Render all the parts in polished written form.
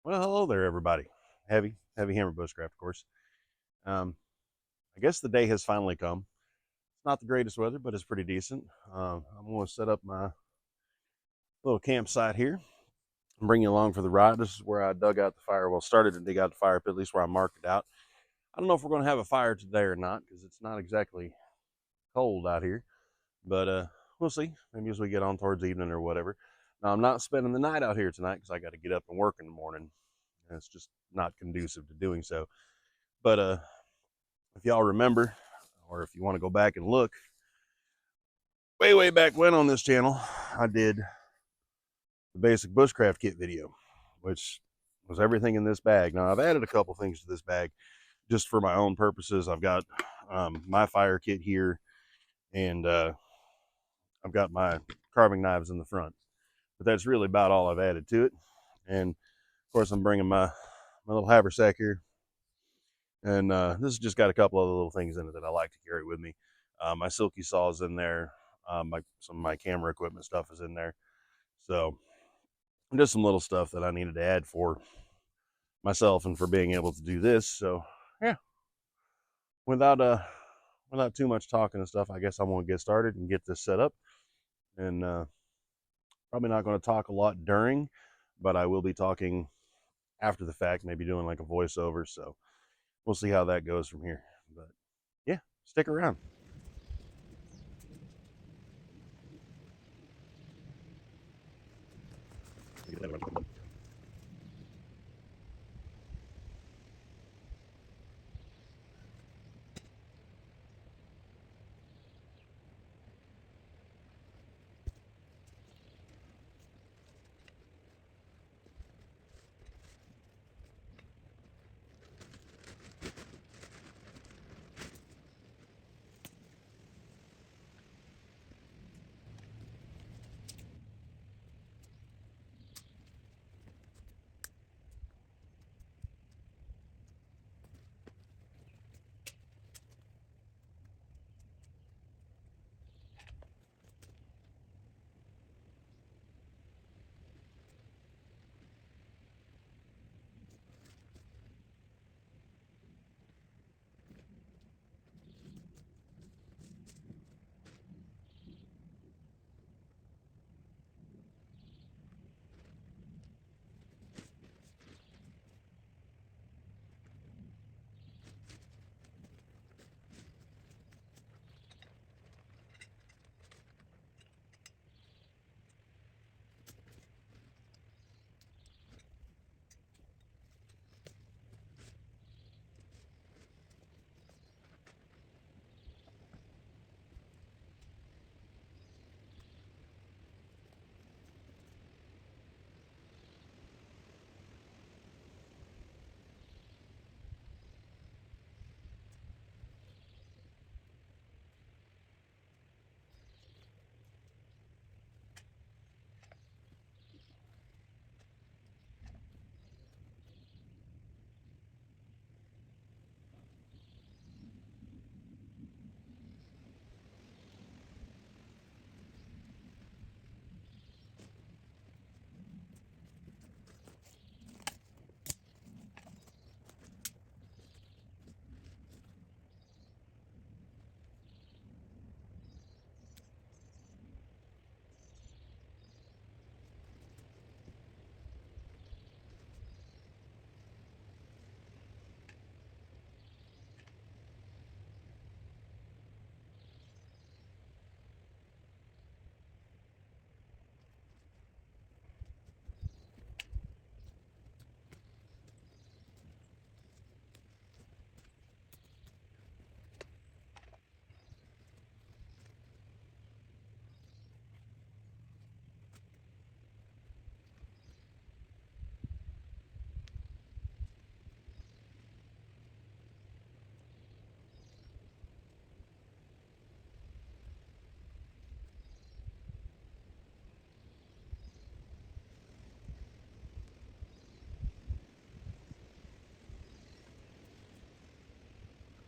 Well, hello there, everybody. Heavy Hammer Bushcraft, of course. Um, I guess the day has finally come. It's not the greatest weather, but it's pretty decent. I'm going to set up my little campsite here and bring you along for the ride. This is where I dug out the fire. Well, started to dig out the fire pit, at least where I marked it out. I don't know if we're going to have a fire today or not because it's not exactly cold out here, but we'll see. Maybe as we get on towards evening or whatever. Now, I'm not spending the night out here tonight because I got to get up and work in the morning, and it's just not conducive to doing so. But if y'all remember, or if you want to go back and look, way back when on this channel, I did the basic bushcraft kit video, which was everything in this bag. Now I've added a couple things to this bag just for my own purposes. I've got my fire kit here, and I've got my carving knives in the front. But that's really about all I've added to it. And of course, I'm bringing my little haversack here, and this has just got a couple other little things in it that I like to carry with me. My silky saw is in there. Some of my camera equipment stuff is in there. So just some little stuff that I needed to add for myself and for being able to do this. So yeah, without without too much talking and stuff, I guess I'm gonna get started and get this set up. And probably not going to talk a lot during, but I will be talking after the fact, maybe doing like a voiceover. So we'll see how that goes from here. But yeah, stick around.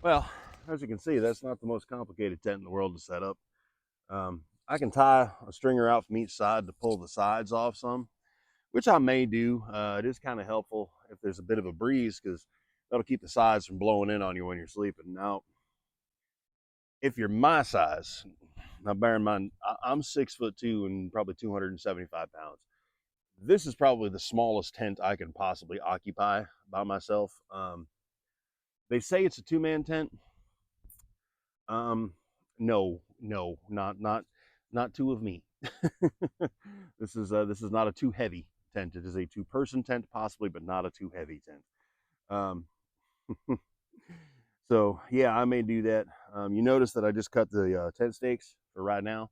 Well, as you can see, that's not the most complicated tent in the world to set up. I can tie a stringer out from each side to pull the sides off some, which I may do. It is kind of helpful if there's a bit of a breeze because that'll keep the sides from blowing in on you when you're sleeping. Now, if you're my size, now bear in mind, I'm 6'2" and probably 275 pounds. This is probably the smallest tent I can possibly occupy by myself. They say it's a two-man tent. Um, no, no, not two of me. This is not a too heavy tent. It is a two-person tent, possibly, but not a too heavy tent. Um, so yeah, I may do that. You notice that I just cut the tent stakes for right now,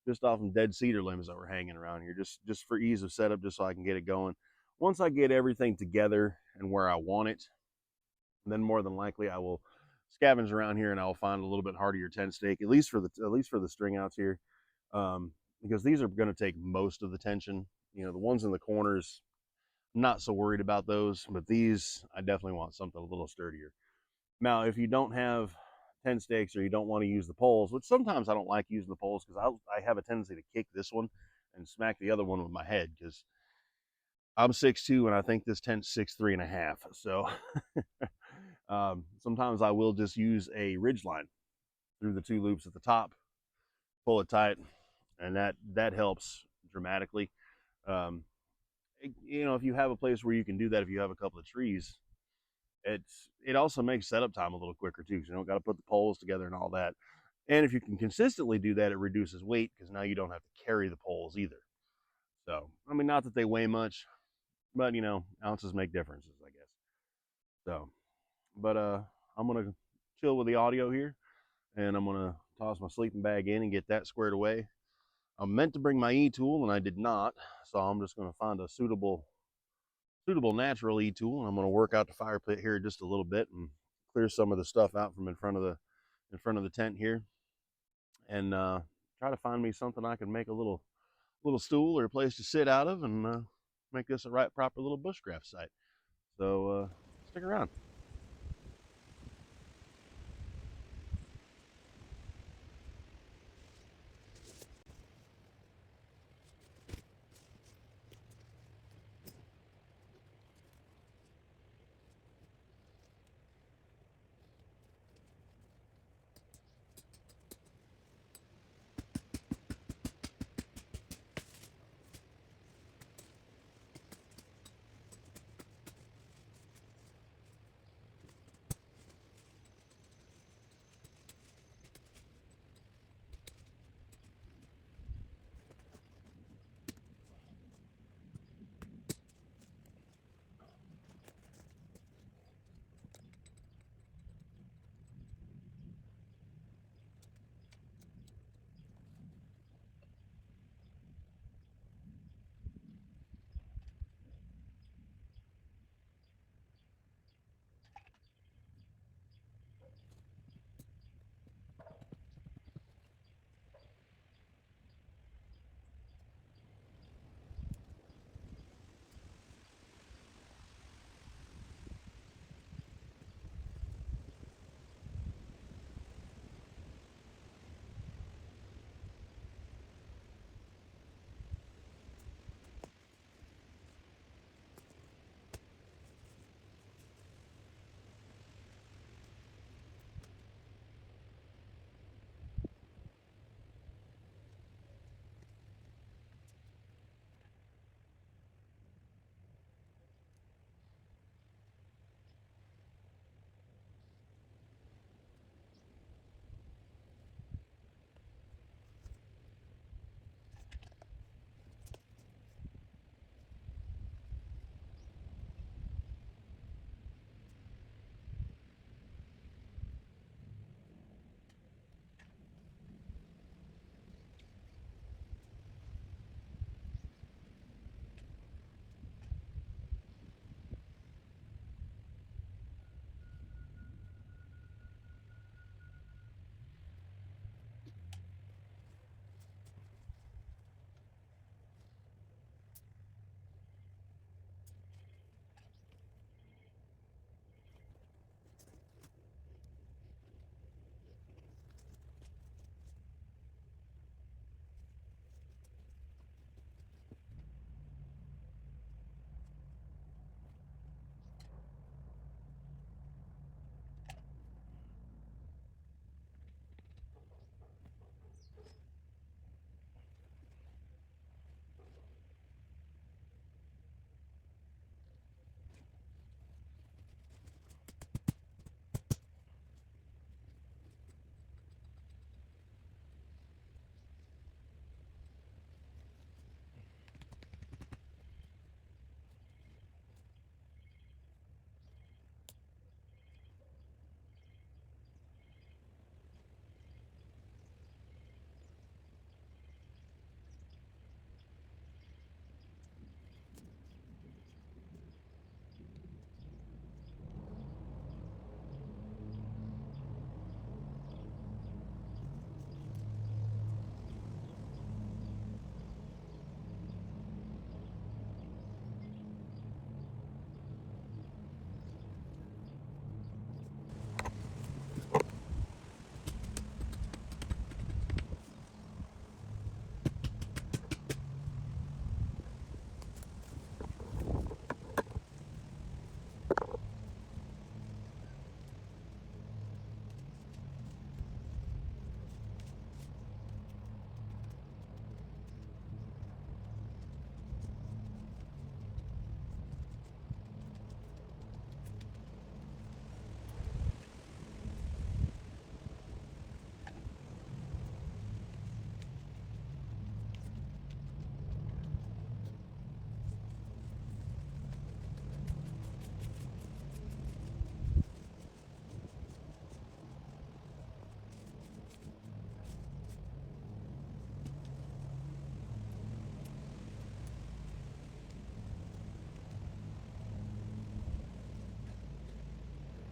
just off some dead cedar limbs that were hanging around here, just for ease of setup, just so I can get it going. Once I get everything together and where I want it, then more than likely I will scavenge around here and I'll find a little bit hardier tent stake, at least for the string outs here, because these are going to take most of the tension. You know, the ones in the corners, I'm not so worried about those, but these I definitely want something a little sturdier. Now, if you don't have tent stakes or you don't want to use the poles, which sometimes I don't like using the poles because I have a tendency to kick this one and smack the other one with my head because I'm 6'2" and I think this tent's 6'3.5". So sometimes I will just use a ridge line through the two loops at the top, pull it tight, and that helps dramatically. You know, if you have a place where you can do that, if you have a couple of trees, it also makes setup time a little quicker too, because you don't got to put the poles together and all that. And if you can consistently do that, it reduces weight because now you don't have to carry the poles either. So, I mean, not that they weigh much, but you know, ounces make differences, I guess. So, but I'm gonna chill with the audio here, and I'm gonna toss my sleeping bag in and get that squared away. I meant to bring my e-tool and I did not, so I'm just gonna find a suitable natural e-tool, and I'm gonna work out the fire pit here just a little bit and clear some of the stuff out from in front of the tent here, and try to find me something I can make a little stool or a place to sit out of, and make this a right proper little bushcraft site. So stick around.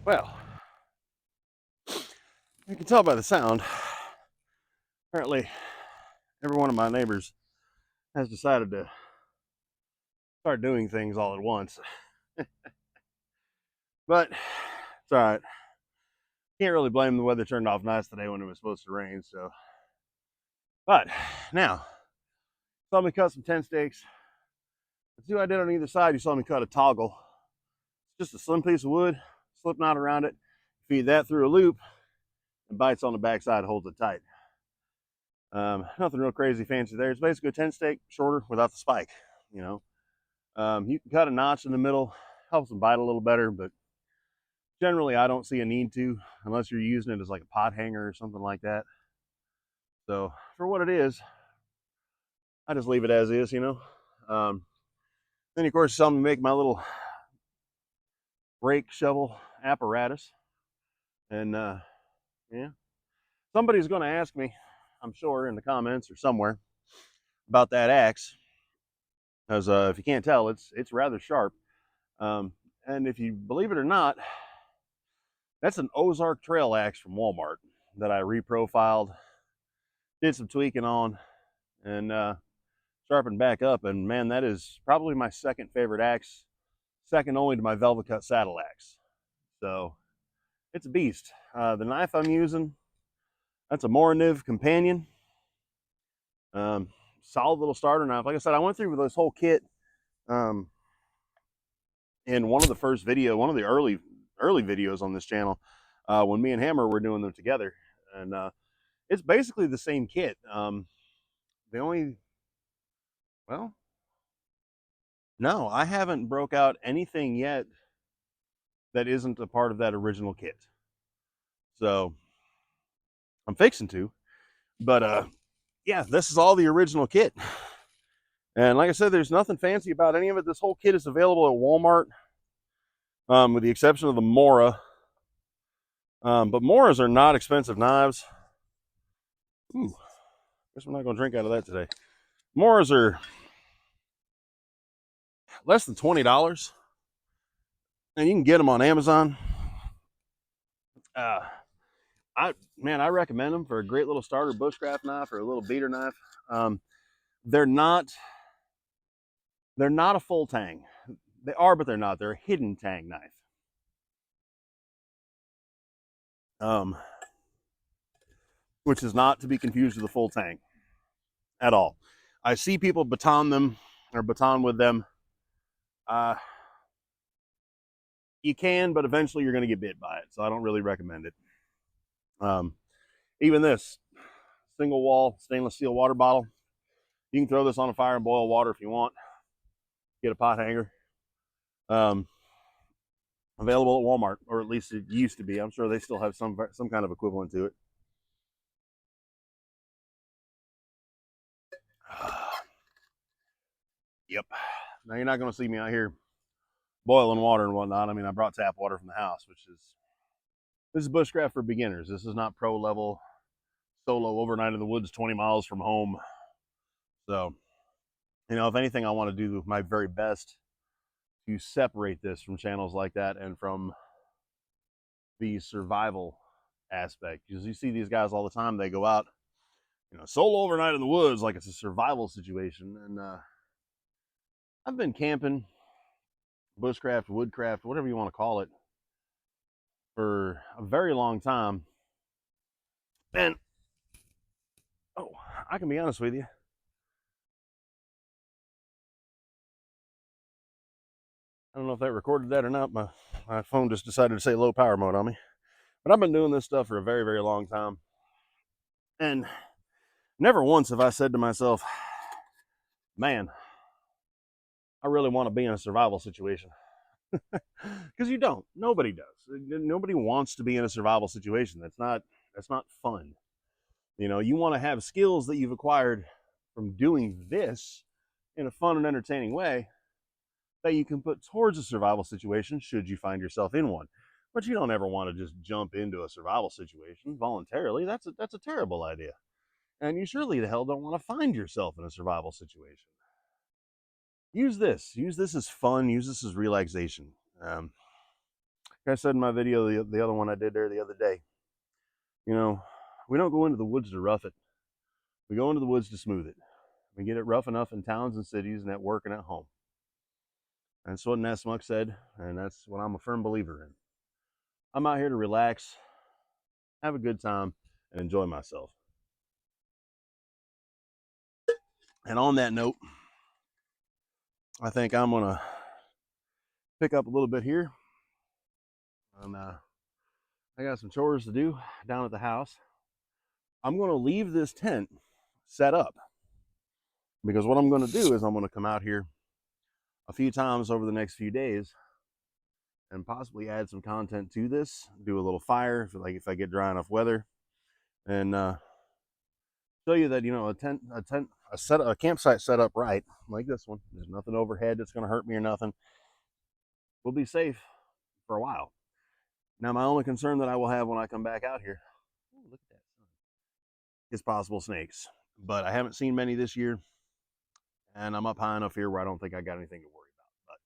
Well, you can tell by the sound. Apparently, every one of my neighbors has decided to start doing things all at once. But it's all right. Can't really blame them. The weather turned off nice today when it was supposed to rain. So, but now, saw me cut some tent stakes. Let's see what I did on either side. You saw me cut a toggle. It's just a slim piece of wood, slip knot around it. Feed that through a loop, and bites on the backside, holds it tight. Nothing real crazy fancy there. It's basically a tent stake, shorter without the spike. You know, you can cut a notch in the middle, helps them bite a little better, but generally I don't see a need to unless you're using it as like a pot hanger or something like that. So for what it is, I just leave it as is, you know. Then of course I'm gonna make my little rake shovel apparatus, and yeah, somebody's gonna ask me, I'm sure in the comments or somewhere, about that axe, because if you can't tell, it's rather sharp. And if you believe it or not, that's an Ozark Trail axe from Walmart that I reprofiled, did some tweaking on, and sharpened back up. And man, that is probably my second favorite axe, second only to my Velvet Cut saddle axe. So it's a beast. The knife I'm using, that's a Moriniv Companion. Solid little starter knife. Like I said, I went through with this whole kit in one of the one of the early videos on this channel, when me and Hammer were doing them together, and it's basically the same kit. The only, well, no, I haven't broke out anything yet that isn't a part of that original kit. So I'm fixing to, but yeah, this is all the original kit. And like I said, there's nothing fancy about any of it. This whole kit is available at Walmart, with the exception of the Mora. But Moras are not expensive knives. Ooh, guess we're not going to drink out of that today. Moras are less than $20, and you can get them on Amazon. I recommend them for a great little starter bushcraft knife or a little beater knife. They're not a full tang. They are, but they're not. They're a hidden tang knife. Which is not to be confused with a full tang at all. I see people baton them or baton with them. You can, but eventually you're going to get bit by it, so I don't really recommend it. Even this single wall stainless steel water bottle, you can throw this on a fire and boil water if you want. Get a pot hanger. Available at Walmart, or at least it used to be. I'm sure they still have some kind of equivalent to it. Yep. Now you're not going to see me out here boiling water and whatnot. I mean, I brought tap water from the house, this is bushcraft for beginners. This is not pro level solo overnight in the woods 20 miles from home. So, you know, if anything, I want to do my very best to separate this from channels like that and from the survival aspect. Because you see these guys all the time, they go out, you know, solo overnight in the woods like it's a survival situation. And I've been camping, bushcraft, woodcraft, whatever you want to call it, for a very long time. And oh, I can be honest with you, I don't know if that recorded that or not. My phone just decided to say low power mode on me. But I've been doing this stuff for a very, very long time. And never once have I said to myself, man, I really want to be in a survival situation. Because you don't. Nobody does. Nobody wants to be in a survival situation. That's not fun. You know, you want to have skills that you've acquired from doing this in a fun and entertaining way that you can put towards a survival situation should you find yourself in one. But you don't ever want to just jump into a survival situation voluntarily. That's a terrible idea. And you surely the hell don't want to find yourself in a survival situation. Use this as fun. Use this as relaxation. Like I said in my video, the other one I did there the other day, you know, we don't go into the woods to rough it. We go into the woods to smooth it. We get it rough enough in towns and cities and at work and at home. And that's what Nat Smuck said, and that's what I'm a firm believer in. I'm out here to relax, have a good time, and enjoy myself. And on that note, I think I'm gonna pick up a little bit here. And I got some chores to do down at the house. I'm gonna leave this tent set up because what I'm gonna do is I'm gonna come out here a few times over the next few days and possibly add some content to this. Do a little fire, if I get dry enough weather, and show you that a campsite set up right like this one. There's nothing overhead that's going to hurt me or nothing. We'll be safe for a while. Now, my only concern that I will have when I come back out here, look at that sun, is possible snakes. But I haven't seen many this year, and I'm up high enough here where I don't think I got anything to worry about. But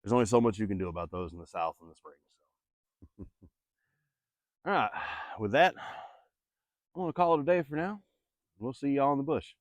there's only so much you can do about those in the south in the spring. So, all right, with that, I'm going to call it a day for now. We'll see y'all in the bush.